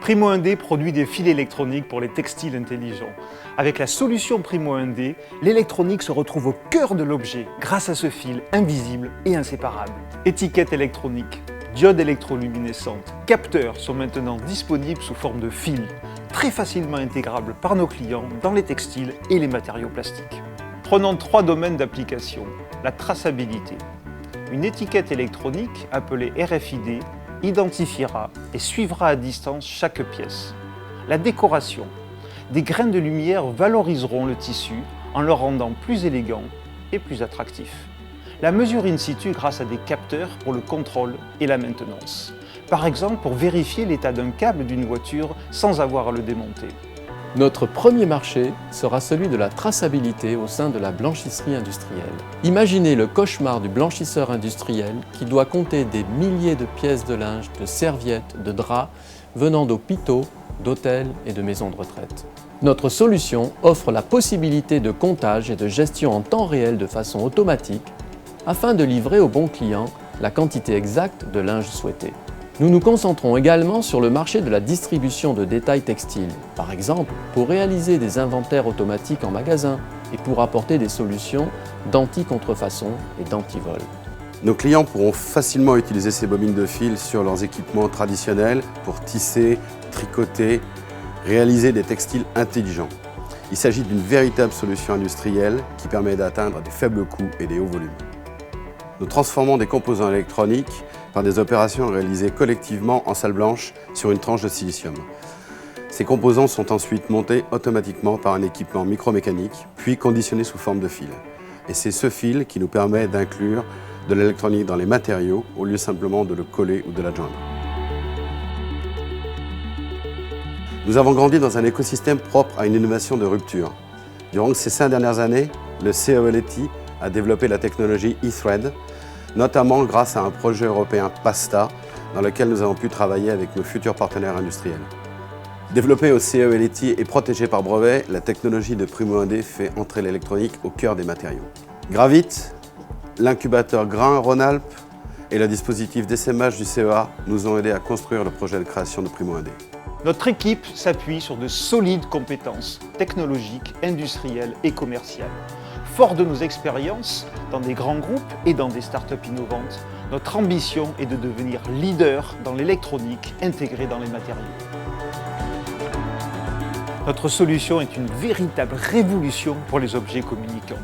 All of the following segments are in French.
Primo 1D produit des fils électroniques pour les textiles intelligents. Avec la solution Primo 1D, l'électronique se retrouve au cœur de l'objet grâce à ce fil invisible et inséparable. Étiquette électronique, diodes électroluminescentes, capteurs sont maintenant disponibles sous forme de fils, très facilement intégrables par nos clients dans les textiles et les matériaux plastiques. Prenons 3 domaines d'application. La traçabilité. Une étiquette électronique appelée RFID identifiera et suivra à distance chaque pièce. La décoration. Des grains de lumière valoriseront le tissu en le rendant plus élégant et plus attractif. La mesure in situ grâce à des capteurs pour le contrôle et la maintenance. Par exemple, pour vérifier l'état d'un câble d'une voiture sans avoir à le démonter. Notre premier marché sera celui de la traçabilité au sein de la blanchisserie industrielle. Imaginez le cauchemar du blanchisseur industriel qui doit compter des milliers de pièces de linge, de serviettes, de draps venant d'hôpitaux, d'hôtels et de maisons de retraite. Notre solution offre la possibilité de comptage et de gestion en temps réel de façon automatique afin de livrer au bon client la quantité exacte de linge souhaitée. Nous nous concentrons également sur le marché de la distribution de détails textiles, par exemple pour réaliser des inventaires automatiques en magasin et pour apporter des solutions d'anti-contrefaçon et d'anti-vol. Nos clients pourront facilement utiliser ces bobines de fil sur leurs équipements traditionnels pour tisser, tricoter, réaliser des textiles intelligents. Il s'agit d'une véritable solution industrielle qui permet d'atteindre des faibles coûts et des hauts volumes. Nous transformons des composants électroniques par des opérations réalisées collectivement en salle blanche sur une tranche de silicium. Ces composants sont ensuite montés automatiquement par un équipement micromécanique, puis conditionnés sous forme de fil. Et c'est ce fil qui nous permet d'inclure de l'électronique dans les matériaux au lieu simplement de le coller ou de l'adjoindre. Nous avons grandi dans un écosystème propre à une innovation de rupture. Durant ces 5 dernières années, le CELT a développé la technologie eThread, notamment grâce à un projet européen PASTA, dans lequel nous avons pu travailler avec nos futurs partenaires industriels. Développée au CELT et protégée par brevet, la technologie de Primo 1D fait entrer l'électronique au cœur des matériaux. Gravit, l'incubateur Grain Rhône-Alpes et le dispositif d'essaimage du CEA nous ont aidés à construire le projet de création de Primo 1D. Notre équipe s'appuie sur de solides compétences technologiques, industrielles et commerciales. Fort de nos expériences dans des grands groupes et dans des startups innovantes, notre ambition est de devenir leader dans l'électronique intégrée dans les matériaux. Notre solution est une véritable révolution pour les objets communicants.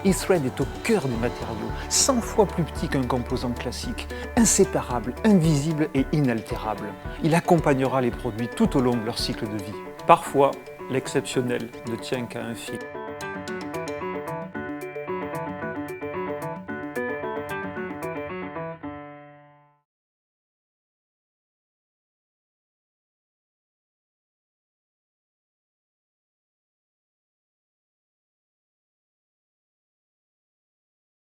eThread est au cœur des matériaux, 100 fois plus petit qu'un composant classique, inséparable, invisible et inaltérable. Il accompagnera les produits tout au long de leur cycle de vie. Parfois, l'exceptionnel ne tient qu'à un fil.